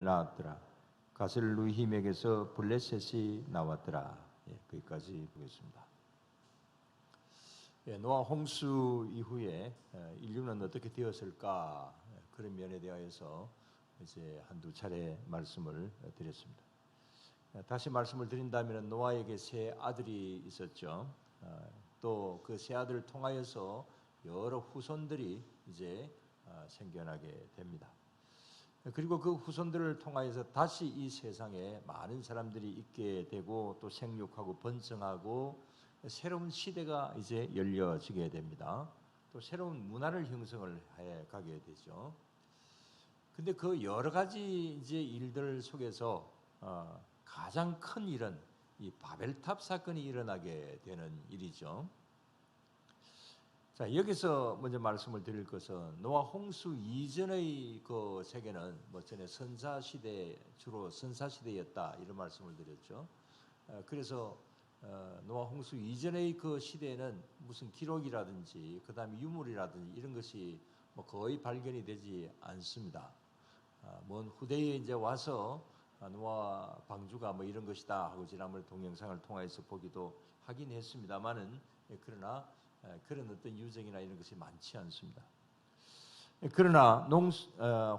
나왔더라. 가셀루힘에게서 블레셋이 나왔더라. 거기까지 보겠습니다. 노아 홍수 이후에 인류는 어떻게 되었을까, 그런 면에 대하여서 이제 한두 차례 말씀을 드렸습니다. 다시 말씀을 드린다면 노아에게 세 아들이 있었죠. 또 그 세 아들을 통하여서 여러 후손들이 이제 생겨나게 됩니다. 그리고 그 후손들을 통하여서 다시 이 세상에 많은 사람들이 있게 되고 또 생육하고 번성하고 새로운 시대가 이제 열려지게 됩니다. 또 새로운 문화를 형성을 해 가게 되죠. 근데 그 여러 가지 이제 일들 속에서 가장 큰 일은 이 바벨탑 사건이 일어나게 되는 일이죠. 자, 여기서 먼저 말씀을 드릴 것은 노아 홍수 이전의 그 세계는 전에 선사 시대, 주로 선사 시대였다, 이런 말씀을 드렸죠. 그래서 노아 홍수 이전의 그 시대에는 무슨 기록이라든지 그다음에 유물이라든지 이런 것이 거의 발견이 되지 않습니다. 먼 후대에 이제 와서 노아 방주가 이런 것이다 하고 지난번에 동영상을 통해서 보기도 하긴 했습니다만은, 그러나 그런 어떤 유적이나 이런 것이 많지 않습니다. 그러나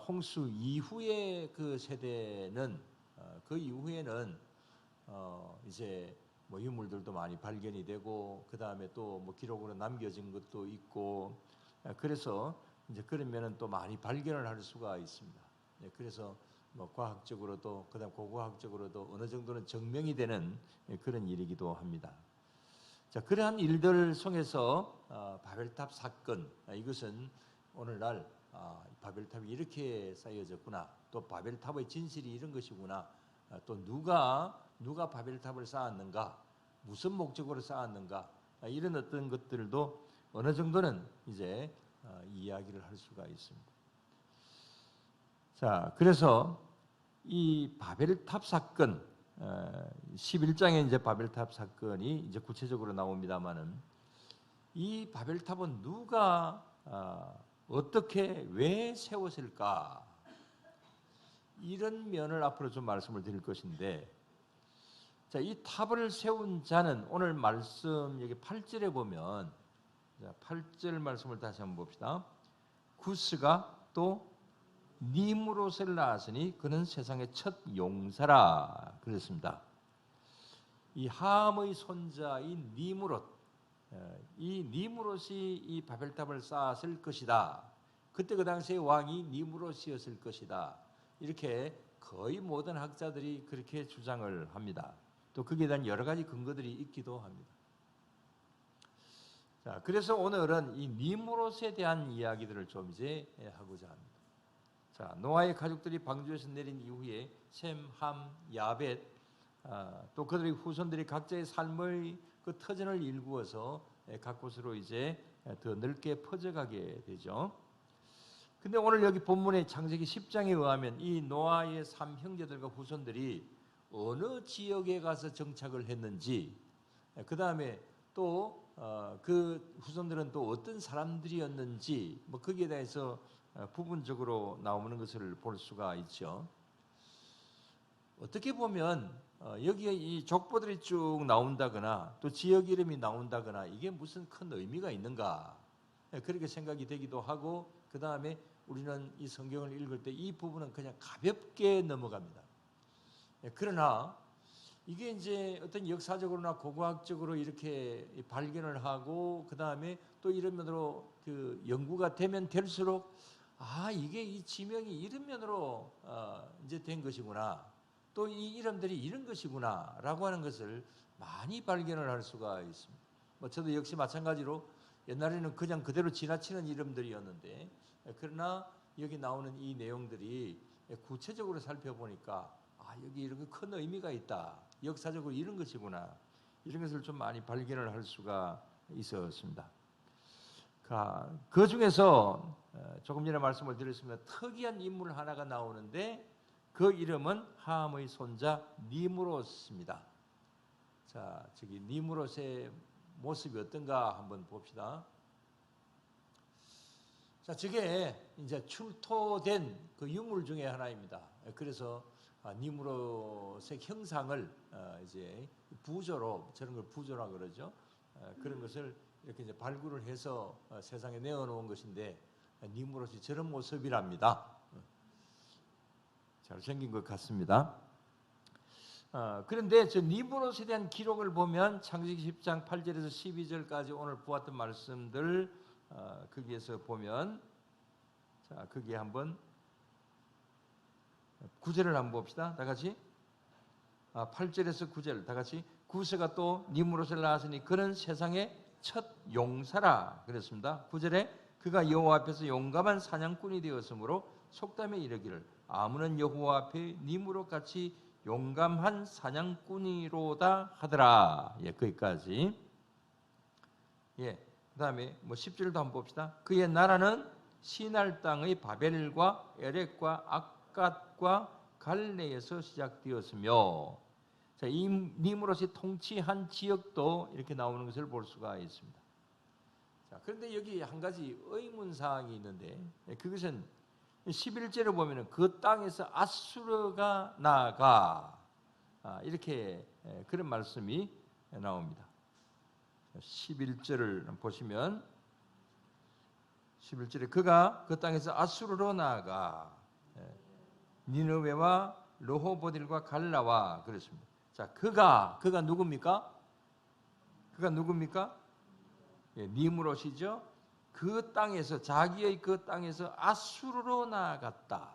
홍수 이후의 그 세대는 그 이후에는 이제 유물들도 많이 발견이 되고 그 다음에 또 기록으로 남겨진 것도 있고, 그래서 이제 그러면은 또 많이 발견을 할 수가 있습니다. 그래서 과학적으로도 그다음 고고학적으로도 어느 정도는 증명이 되는 그런 일이기도 합니다. 자, 그러한 일들 속에서 바벨탑 사건, 이것은 오늘날 바벨탑이 이렇게 쌓여졌구나, 또 바벨탑의 진실이 이런 것이구나, 또 누가 바벨탑을 쌓았는가, 무슨 목적으로 쌓았는가, 이런 어떤 것들도 어느 정도는 이제 이야기를 할 수가 있습니다. 자, 그래서 이 바벨탑 사건, 11장에 이제 바벨탑 사건이 이제 구체적으로 나옵니다만은, 이 바벨탑은 누가 어떻게 왜 세웠을까, 이런 면을 앞으로 좀 말씀을 드릴 것인데, 자, 이 탑을 세운 자는 오늘 말씀 여기 8절에 보면, 자, 8절 말씀을 다시 한번 봅시다. 구스가 또 니무롯을 낳았으니 그는 세상의 첫 용사라 그랬습니다. 이 함의 손자인 니무롯, 이 니무롯이 이 바벨탑을 쌓았을 것이다. 그때 그 당시에 왕이 니무롯이었을 것이다. 이렇게 거의 모든 학자들이 그렇게 주장을 합니다. 또 거기에 대한 여러 가지 근거들이 있기도 합니다. 자, 그래서 오늘은 이 니무롯에 대한 이야기들을 좀 이제 하고자 합니다. 자, 노아의 가족들이 방주에서 내린 이후에 셈, 함, 야벳, 또 그들의 후손들이 각자의 삶의 그 터전을 일구어서 각 곳으로 이제 더 넓게 퍼져가게 되죠. 근데 오늘 여기 본문의 창세기 10장에 의하면 이 노아의 3형제들과 후손들이 어느 지역에 가서 정착을 했는지, 그 다음에 또 그 후손들은 또 어떤 사람들이었는지, 거기에 대해서 부분적으로 나오는 것을 볼 수가 있죠. 어떻게 보면 여기에 이 족보들이 쭉 나온다거나 또 지역 이름이 나온다거나 이게 무슨 큰 의미가 있는가, 그렇게 생각이 되기도 하고, 그 다음에 우리는 이 성경을 읽을 때 이 부분은 그냥 가볍게 넘어갑니다. 그러나 이게 이제 어떤 역사적으로나 고고학적으로 이렇게 발견을 하고 그 다음에 또 이런 면으로 그 연구가 되면 될수록 이게 이 지명이 이런 면으로 이제 된 것이구나, 또 이 이름들이 이런 것이구나라고 하는 것을 많이 발견을 할 수가 있습니다. 저도 역시 마찬가지로 옛날에는 그냥 그대로 지나치는 이름들이었는데, 그러나 여기 나오는 이 내용들이 구체적으로 살펴보니까 여기 이렇게 큰 의미가 있다, 역사적으로 이런 것이구나, 이런 것을 좀 많이 발견을 할 수가 있었습니다. 그 중에서 조금 전에 말씀을 드렸습니다. 특이한 인물 하나가 나오는데 그 이름은 함의 손자 니무롯입니다. 자, 저기 니무롯의 모습이 어떤가 한번 봅시다. 자, 저게 이제 출토된 그 유물 중에 하나입니다. 그래서 니무롯의 형상을 이제 부조로, 저런 걸 부조라 그러죠. 그런 것을 이렇게 이제 발굴을 해서 세상에 내어놓은 것인데, 니무롯이 저런 모습이랍니다. 잘생긴 것 같습니다. 그런데 저 니무롯에 대한 기록을 보면 창세기 10장 8절에서 12절까지 오늘 보았던 말씀들 거기에서 보면, 자, 거기에 한번 9절을 한번 봅시다. 다 같이. 8절에서 9절 다 같이. 구세가 또 니무롯을 낳았으니 그는 세상의 첫 용사라 그랬습니다. 9절에 그가 여호와 앞에서 용감한 사냥꾼이 되었으므로 속담에 이르기를 아무는 여호와 앞에 니무롯같이 용감한 사냥꾼이로다 하더라. 예, 거기까지. 예, 그 다음에 10절도 한번 봅시다. 그의 나라는 시날 땅의 바벨과 에렉과 악갓과 갈레에서 시작되었으며, 자, 이 니무롯이 통치한 지역도 이렇게 나오는 것을 볼 수가 있습니다. 자, 그런데 여기 한 가지 의문사항이 있는데, 그것은 11절을 보면 그 땅에서 아수르가 나아가, 이렇게 그런 말씀이 나옵니다. 11절을 보시면 11절에 그가 그 땅에서 아수르로 나아가 니느웨와 르호보딜과 갈라와 그랬습니다. 자, 그가 누굽니까? 그가 누굽니까? 예, 니무롯이죠. 그 땅에서, 자기의 그 땅에서 아수르로 나아갔다.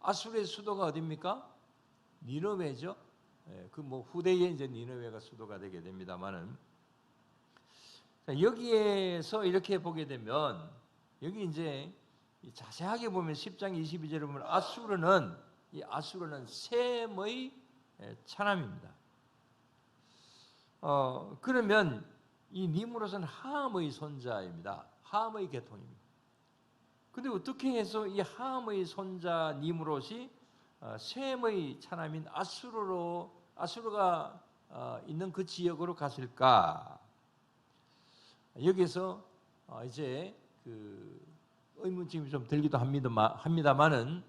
아수르의 수도가 어디입니까? 니느웨죠. 예, 그 후대에 이제 니느웨가 수도가 되게 됩니다만은, 여기에서 이렇게 보게 되면, 여기 이제 자세하게 보면 10장 22절에 보면 아수르는 셈의 차남입니다. 그러면 이 니무롯은 함의 손자입니다. 함의 계통입니다. 근데 어떻게 해서 이 함의 손자 니무롯이 셈의 차남인 아수르가 있는 그 지역으로 갔을까? 여기서 이제 그 의문점이 좀 들기도 합니다만은,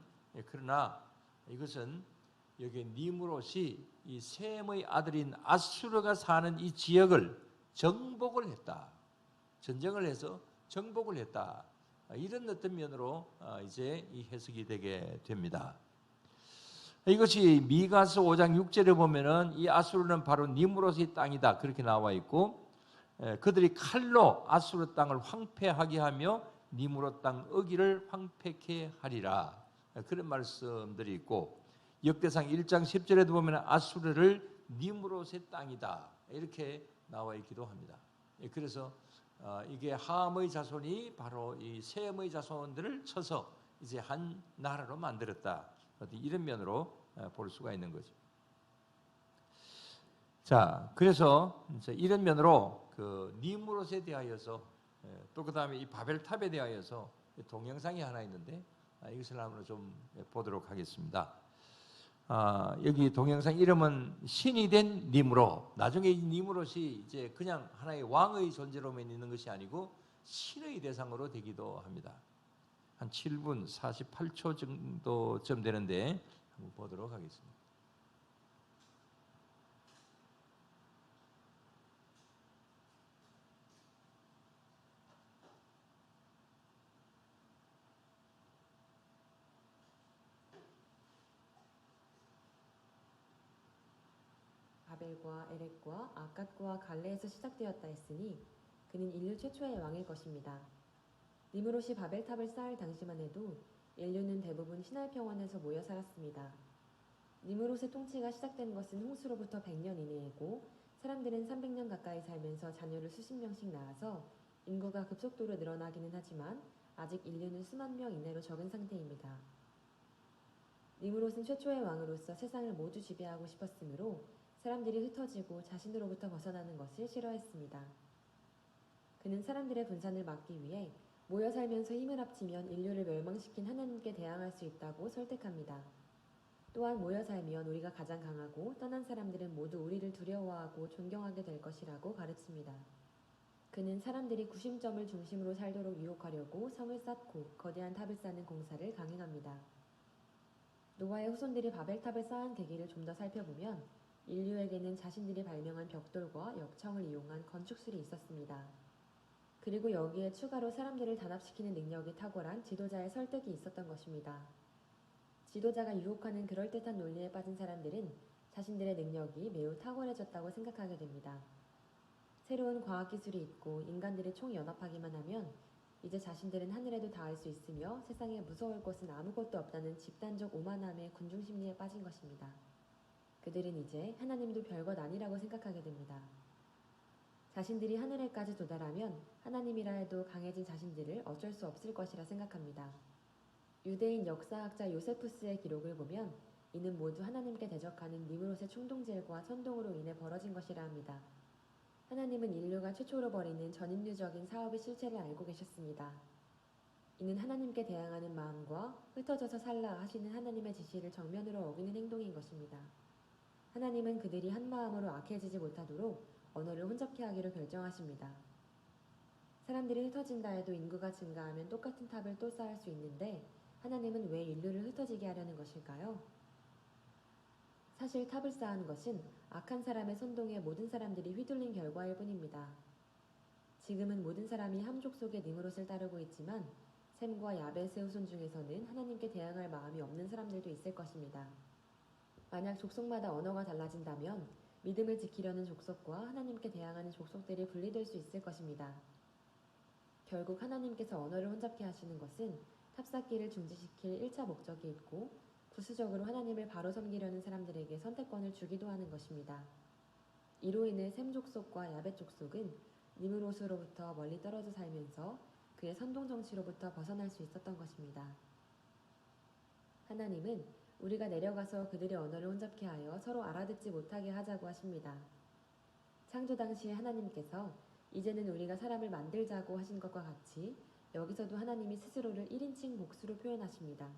그러나 이것은 여기 니무롯이 이 셈의 아들인 아수르가 사는 이 지역을 정복을 했다. 전쟁을 해서 정복을 했다. 이런 어떤 면으로 이제 이 해석이 되게 됩니다. 이것이 미가서 5장 6절에 보면은 이 아수르는 바로 니무롯의 땅이다 그렇게 나와 있고, 그들이 칼로 아수르 땅을 황폐하게 하며 니무롯 땅 어기를 황폐케 하리라, 그런 말씀들이 있고, 역대상 1장 10절에도 보면 아수르를 니무롯의 땅이다 이렇게 나와 있기도 합니다. 그래서 이게 함의 자손이 바로 이 셈의 자손들을 쳐서 이제 한 나라로 만들었다, 이런 면으로 볼 수가 있는 거죠. 자, 그래서 이런 면으로 그 니무롯에 대하여서, 또 그 다음에 이 바벨탑에 대하여서 동영상이 하나 있는데, 이것을 한번 좀 보도록 하겠습니다. 여기 동영상 이름은 신이 된 니무롯. 나중에 이 니무롯이 이제 그냥 하나의 왕의 존재로만 있는 것이 아니고 신의 대상으로 되기도 합니다. 한 7분 48초 정도쯤 되는데 한번 보도록 하겠습니다. 바벨과 에렉과 아갓과 갈레에서 시작되었다 했으니 그는 인류 최초의 왕일 것입니다. 니무롯이 바벨탑을 쌓을 당시만 해도 인류는 대부분 신할 평원에서 모여 살았습니다. 니무롯의 통치가 시작된 것은 홍수로부터 100년 이내이고, 사람들은 300년 가까이 살면서 자녀를 수십 명씩 낳아서 인구가 급속도로 늘어나기는 하지만 아직 인류는 수만 명 이내로 적은 상태입니다. 니무롯은 최초의 왕으로서 세상을 모두 지배하고 싶었으므로 사람들이 흩어지고 자신으로부터 벗어나는 것을 싫어했습니다. 그는 사람들의 분산을 막기 위해 모여 살면서 힘을 합치면 인류를 멸망시킨 하나님께 대항할 수 있다고 설득합니다. 또한 모여 살면 우리가 가장 강하고 떠난 사람들은 모두 우리를 두려워하고 존경하게 될 것이라고 가르칩니다. 그는 사람들이 구심점을 중심으로 살도록 유혹하려고 성을 쌓고 거대한 탑을 쌓는 공사를 강행합니다. 노아의 후손들이 바벨탑을 쌓은 계기를 좀 더 살펴보면 인류에게는 자신들이 발명한 벽돌과 역청을 이용한 건축술이 있었습니다. 그리고 여기에 추가로 사람들을 단합시키는 능력이 탁월한 지도자의 설득이 있었던 것입니다. 지도자가 유혹하는 그럴듯한 논리에 빠진 사람들은 자신들의 능력이 매우 탁월해졌다고 생각하게 됩니다. 새로운 과학기술이 있고 인간들이 총연합하기만 하면 이제 자신들은 하늘에도 닿을 수 있으며 세상에 무서울 것은 아무것도 없다는 집단적 오만함의 군중심리에 빠진 것입니다. 그들은 이제 하나님도 별것 아니라고 생각하게 됩니다. 자신들이 하늘에까지 도달하면 하나님이라 해도 강해진 자신들을 어쩔 수 없을 것이라 생각합니다. 유대인 역사학자 요세푸스의 기록을 보면 이는 모두 하나님께 대적하는 니므롯의 충동질과 선동으로 인해 벌어진 것이라 합니다. 하나님은 인류가 최초로 벌이는 전인류적인 사업의 실체를 알고 계셨습니다. 이는 하나님께 대항하는 마음과 흩어져서 살라 하시는 하나님의 지시를 정면으로 어기는 행동인 것입니다. 하나님은 그들이 한 마음으로 악해지지 못하도록 언어를 혼잡케 하기로 결정하십니다. 사람들이 흩어진다 해도 인구가 증가하면 똑같은 탑을 또 쌓을 수 있는데 하나님은 왜 인류를 흩어지게 하려는 것일까요? 사실 탑을 쌓은 것은 악한 사람의 선동에 모든 사람들이 휘둘린 결과일 뿐입니다. 지금은 모든 사람이 함족 속의 니므롯을 따르고 있지만 셈과 야벳의 후손 중에서는 하나님께 대항할 마음이 없는 사람들도 있을 것입니다. 만약 족속마다 언어가 달라진다면 믿음을 지키려는 족속과 하나님께 대항하는 족속들이 분리될 수 있을 것입니다. 결국 하나님께서 언어를 혼잡케 하시는 것은 탑쌓기를 중지시킬 1차 목적이 있고 부수적으로 하나님을 바로 섬기려는 사람들에게 선택권을 주기도 하는 것입니다. 이로 인해 셈 족속과 야벳 족속은 니므롯으로부터 멀리 떨어져 살면서 그의 선동 정치로부터 벗어날 수 있었던 것입니다. 하나님은 우리가 내려가서 그들의 언어를 혼잡케 하여 서로 알아듣지 못하게 하자고 하십니다. 창조 당시에 하나님께서 이제는 우리가 사람을 만들자고 하신 것과 같이 여기서도 하나님이 스스로를 1인칭 복수로 표현하십니다.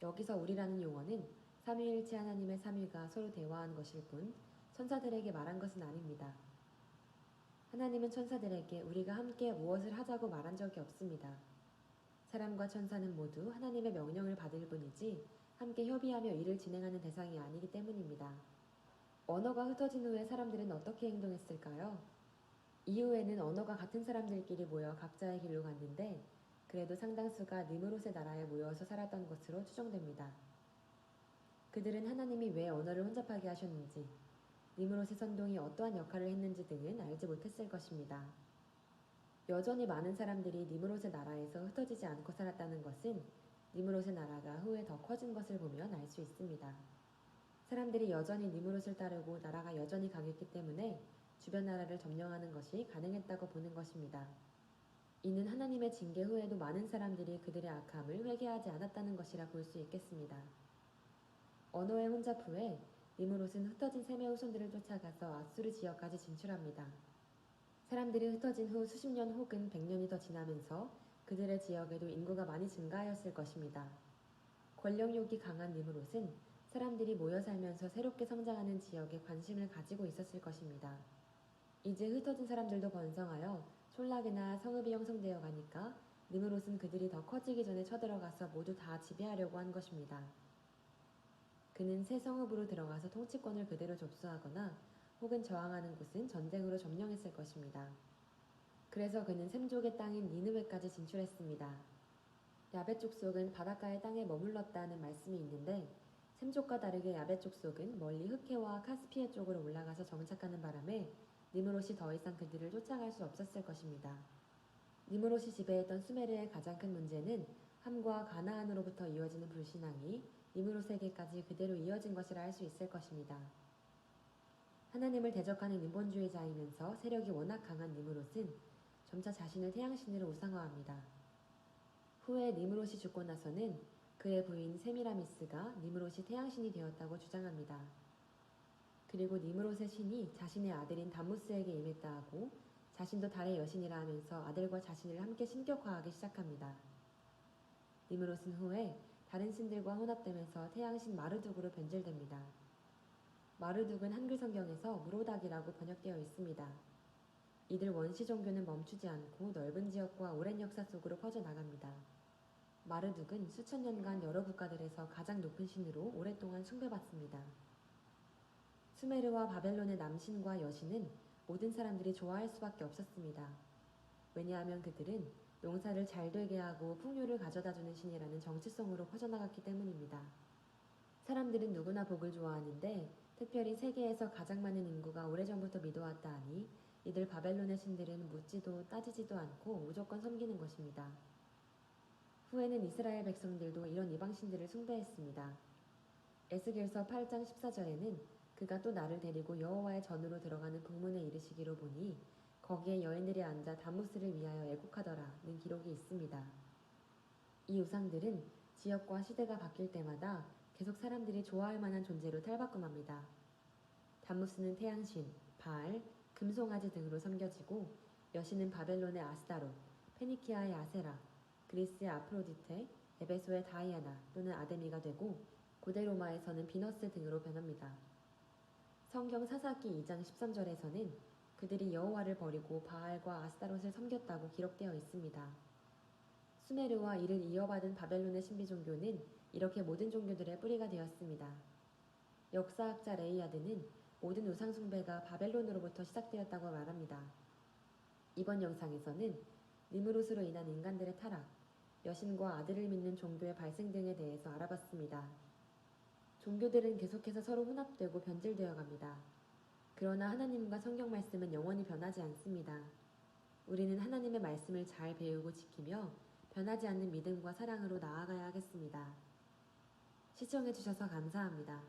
여기서 우리라는 용어는 삼위일체 하나님의 삼위가 서로 대화한 것일 뿐 천사들에게 말한 것은 아닙니다. 하나님은 천사들에게 우리가 함께 무엇을 하자고 말한 적이 없습니다. 사람과 천사는 모두 하나님의 명령을 받을 뿐이지 함께 협의하며 일을 진행하는 대상이 아니기 때문입니다. 언어가 흩어진 후에 사람들은 어떻게 행동했을까요? 이후에는 언어가 같은 사람들끼리 모여 각자의 길로 갔는데 그래도 상당수가 니므롯의 나라에 모여서 살았던 것으로 추정됩니다. 그들은 하나님이 왜 언어를 혼잡하게 하셨는지, 니므롯의 선동이 어떠한 역할을 했는지 등은 알지 못했을 것입니다. 여전히 많은 사람들이 니므롯의 나라에서 흩어지지 않고 살았다는 것은 니므롯의 나라가 후에 더 커진 것을 보면 알 수 있습니다. 사람들이 여전히 니므롯을 따르고 나라가 여전히 강했기 때문에 주변 나라를 점령하는 것이 가능했다고 보는 것입니다. 이는 하나님의 징계 후에도 많은 사람들이 그들의 악함을 회개하지 않았다는 것이라 볼 수 있겠습니다. 언어의 혼잡 후에 니므롯은 흩어진 셈의 후손들을 쫓아가서 아수르 지역까지 진출합니다. 사람들이 흩어진 후 수십 년 혹은 100년이 더 지나면서 그들의 지역에도 인구가 많이 증가하였을 것입니다. 권력욕이 강한 니므롯은 사람들이 모여 살면서 새롭게 성장하는 지역에 관심을 가지고 있었을 것입니다. 이제 흩어진 사람들도 번성하여 촌락이나 성읍이 형성되어 가니까 니므롯은 그들이 더 커지기 전에 쳐들어가서 모두 다 지배하려고 한 것입니다. 그는 새 성읍으로 들어가서 통치권을 그대로 접수하거나 혹은 저항하는 곳은 전쟁으로 점령했을 것입니다. 그래서 그는 셈족의 땅인 니느웨까지 진출했습니다. 야벳 족속은 바닷가의 땅에 머물렀다는 말씀이 있는데 셈족과 다르게 야벳 족속은 멀리 흑해와 카스피해 쪽으로 올라가서 정착하는 바람에 니므롯이 더 이상 그들을 쫓아갈 수 없었을 것입니다. 니므롯이 지배했던 수메르의 가장 큰 문제는 함과 가나안으로부터 이어지는 불신앙이 니므롯에게까지 그대로 이어진 것이라 할 수 있을 것입니다. 하나님을 대적하는 인본주의자이면서 세력이 워낙 강한 니므롯은 점차 자신을 태양신으로 우상화합니다. 후에 니므롯이 죽고 나서는 그의 부인 세미라미스가 니므롯이 태양신이 되었다고 주장합니다. 그리고 니므롯의 신이 자신의 아들인 담무스에게 임했다 하고 자신도 달의 여신이라 하면서 아들과 자신을 함께 신격화하기 시작합니다. 니므롯은 후에 다른 신들과 혼합되면서 태양신 마르둑으로 변질됩니다. 마르둑은 한글 성경에서 무로닥이라고 번역되어 있습니다. 이들 원시 종교는 멈추지 않고 넓은 지역과 오랜 역사 속으로 퍼져나갑니다. 마르둑은 수천 년간 여러 국가들에서 가장 높은 신으로 오랫동안 숭배받습니다. 수메르와 바벨론의 남신과 여신은 모든 사람들이 좋아할 수밖에 없었습니다. 왜냐하면 그들은 농사를 잘 되게 하고 풍요를 가져다주는 신이라는 정체성으로 퍼져나갔기 때문입니다. 사람들은 누구나 복을 좋아하는데 특별히 세계에서 가장 많은 인구가 오래전부터 믿어왔다 하니 이들 바벨론의 신들은 묻지도 따지지도 않고 무조건 섬기는 것입니다. 후에는 이스라엘 백성들도 이런 이방신들을 숭배했습니다. 에스겔서 8장 14절에는 그가 또 나를 데리고 여호와의 전으로 들어가는 북문에 이르시기로 보니 거기에 여인들이 앉아 담무스를 위하여 애곡하더라는 기록이 있습니다. 이 우상들은 지역과 시대가 바뀔 때마다 계속 사람들이 좋아할 만한 존재로 탈바꿈합니다. 담무스는 태양신, 바알, 금송아지 등으로 섬겨지고 여신은 바벨론의 아스타롯, 페니키아의 아세라, 그리스의 아프로디테, 에베소의 다이아나 또는 아데미가 되고 고대 로마에서는 비너스 등으로 변합니다. 성경 사사기 2장 13절에서는 그들이 여호와를 버리고 바알과 아스타롯을 섬겼다고 기록되어 있습니다. 수메르와 이를 이어받은 바벨론의 신비 종교는 이렇게 모든 종교들의 뿌리가 되었습니다. 역사학자 레이아드는 모든 우상 숭배가 바벨론으로부터 시작되었다고 말합니다. 이번 영상에서는 니무롯으로 인한 인간들의 타락, 여신과 아들을 믿는 종교의 발생 등에 대해서 알아봤습니다. 종교들은 계속해서 서로 혼합되고 변질되어 갑니다. 그러나 하나님과 성경 말씀은 영원히 변하지 않습니다. 우리는 하나님의 말씀을 잘 배우고 지키며 변하지 않는 믿음과 사랑으로 나아가야 하겠습니다. 시청해주셔서 감사합니다.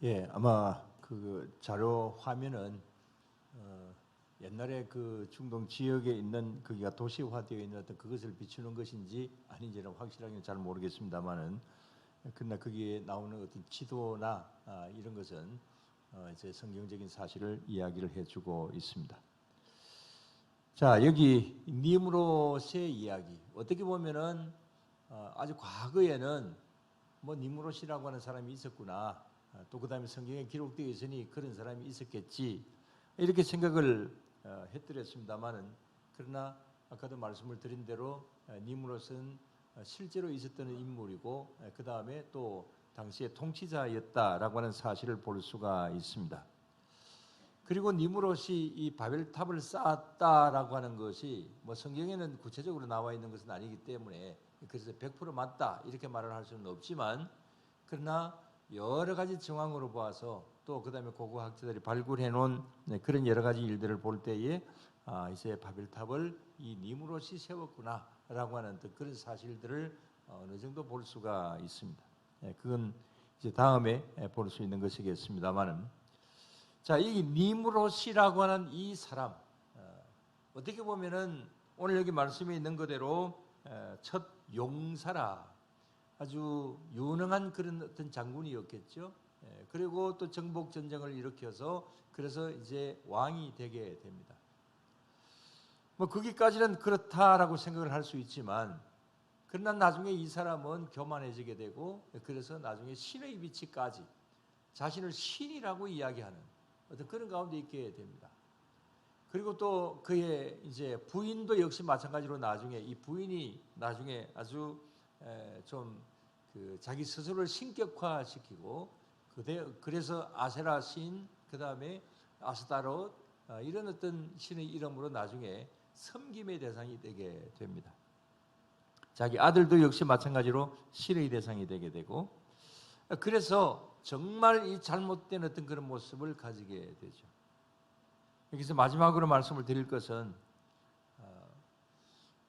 예, 아마 그 자료 화면은 옛날에 그 중동 지역에 있는 거기가 도시화되어 있는 어떤 그것을 비추는 것인지 아닌지는 확실하게 잘 모르겠습니다만은, 그러나 거기에 나오는 어떤 지도나 이런 것은 이제 성경적인 사실을 이야기를 해주고 있습니다. 자, 여기 니므롯의 이야기, 어떻게 보면은 아주 과거에는 뭐 니므롯이라고 하는 사람이 있었구나, 또 그 다음에 성경에 기록되어 있으니 그런 사람이 있었겠지, 이렇게 생각을 했더랬습니다만은, 그러나 아까도 말씀을 드린 대로 니므롯은 실제로 있었던 인물이고 그 다음에 또 당시의 통치자였다라고 하는 사실을 볼 수가 있습니다. 그리고 니므롯이 이 바벨탑을 쌓았다라고 하는 것이 뭐 성경에는 구체적으로 나와 있는 것은 아니기 때문에 그래서 100% 맞다 이렇게 말을 할 수는 없지만, 그러나 여러 가지 정황으로 봐서 또 그다음에 고고학자들이 발굴해 놓은 그런 여러 가지 일들을 볼 때에 이제 바벨탑을 이 니므롯이 세웠구나라고 하는 그런 사실들을 어느 정도 볼 수가 있습니다. 그건 이제 다음에 볼 수 있는 것이겠습니다만은, 자, 이 니므롯이라고 하는 이 사람, 어떻게 보면은 오늘 여기 말씀에 있는 그대로 첫 용사라, 아주 유능한 그런 어떤 장군이었겠죠. 그리고 또 정복 전쟁을 일으켜서 그래서 이제 왕이 되게 됩니다. 뭐 거기까지는 그렇다라고 생각을 할 수 있지만, 그러나 나중에 이 사람은 교만해지게 되고 그래서 나중에 신의 위치까지 자신을 신이라고 이야기하는 어떤 그런 가운데 있게 됩니다. 그리고 또 그의 이제 부인도 역시 마찬가지로 나중에 이 부인이 나중에 아주 좀 그 자기 스스로를 신격화시키고 그래서 아세라 신, 그 다음에 아스타롯 이런 어떤 신의 이름으로 나중에 섬김의 대상이 되게 됩니다. 자기 아들도 역시 마찬가지로 신의 대상이 되게 되고, 그래서 정말 이 잘못된 어떤 그런 모습을 가지게 되죠. 여기서 마지막으로 말씀을 드릴 것은,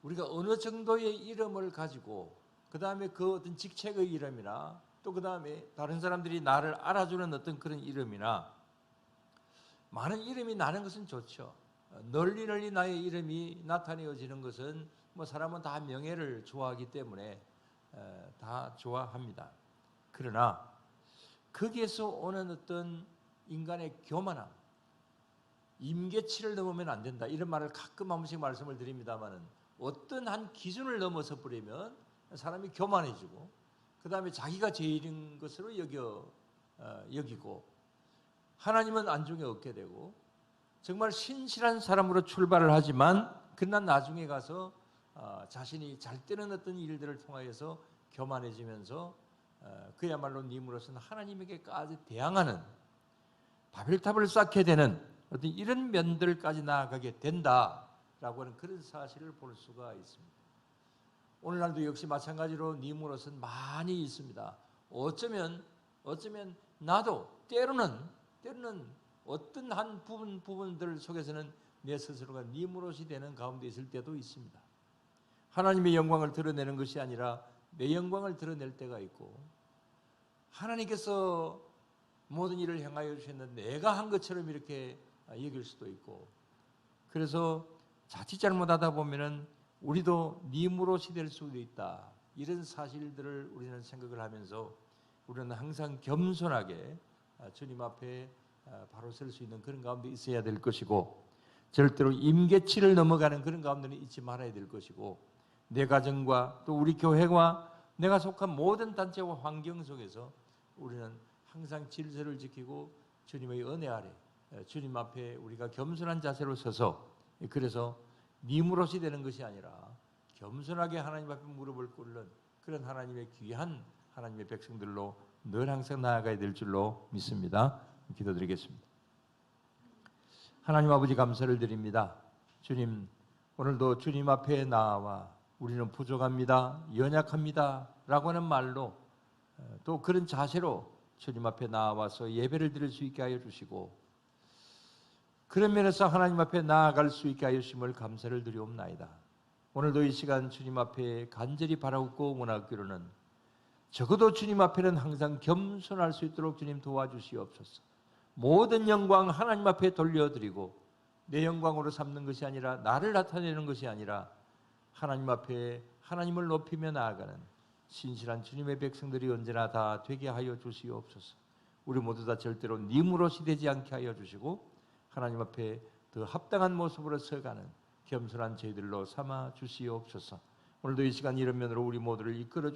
우리가 어느 정도의 이름을 가지고 그 다음에 그 어떤 직책의 이름이나 또 그 다음에 다른 사람들이 나를 알아주는 어떤 그런 이름이나, 많은 이름이 나는 것은 좋죠. 널리 나의 이름이 나타내어지는 것은 뭐 사람은 다 명예를 좋아하기 때문에 다 좋아합니다. 그러나 거기에서 오는 어떤 인간의 교만함, 임계치를 넘으면 안 된다, 이런 말을 가끔 한 번씩 말씀을 드립니다만은, 어떤 한 기준을 넘어서 버리면 사람이 교만해지고 그 다음에 자기가 제일인 것으로 여겨 여기고 하나님은 안중에 얻게 되고 정말 신실한 사람으로 출발을 하지만 그러나 나중에 가서 자신이 잘 되는 어떤 일들을 통하여서 교만해지면서 그야말로 님으로서는 하나님에게까지 대항하는 바벨탑을 쌓게 되는 어떤 이런 면들까지 나아가게 된다라고 하는 그런 사실을 볼 수가 있습니다. 오늘날도 역시 마찬가지로 님으로서는 많이 있습니다. 어쩌면 나도 때로는 어떤 한 부분들 속에서는 내 스스로가 님으로시 되는 가운데 있을 때도 있습니다. 하나님의 영광을 드러내는 것이 아니라 내 영광을 드러낼 때가 있고 하나님께서 모든 일을 행하여 주셨는데 내가 한 것처럼 이렇게 여길 수도 있고 그래서 자칫 잘못하다 보면은 우리도 님으로시 될 수도 있다. 이런 사실들을 우리는 생각을 하면서 우리는 항상 겸손하게 주님 앞에 바로 설 수 있는 그런 가운데 있어야 될 것이고 절대로 임계치를 넘어가는 그런 가운데는 있지 말아야 될 것이고 내 가정과 또 우리 교회와 내가 속한 모든 단체와 환경 속에서 우리는 항상 질서를 지키고 주님의 은혜 아래 주님 앞에 우리가 겸손한 자세로 서서 그래서 님으로시 되는 것이 아니라 겸손하게 하나님 앞에 무릎을 꿇는 그런 하나님의 귀한 하나님의 백성들로 늘 항상 나아가야 될 줄로 믿습니다. 기도드리겠습니다. 하나님 아버지 감사를 드립니다. 주님 오늘도 주님 앞에 나와 우리는 부족합니다. 연약합니다. 라고 하는 말로 또 그런 자세로 주님 앞에 나와서 예배를 드릴 수 있게 하여 주시고 그런 면에서 하나님 앞에 나아갈 수 있게 하여 주심을 감사를 드리옵나이다. 오늘도 이 시간 주님 앞에 간절히 바라옵고 원하기로는 적어도 주님 앞에는 항상 겸손할 수 있도록 주님 도와주시옵소서. 모든 영광 하나님 앞에 돌려드리고 내 영광으로 삼는 것이 아니라 나를 나타내는 것이 아니라 하나님 앞에 하나님을 높이며 나아가는 신실한 주님의 백성들이 언제나 다 되게 하여 주시옵소서. 우리 모두 다 절대로 님으로시 되지 않게 하여 주시고 하나님 앞에 더 합당한 모습으로 서가는 겸손한 저희들로 삼아 주시옵소서. 오늘도 이 시간 이런 면으로 우리 모두를 이끌어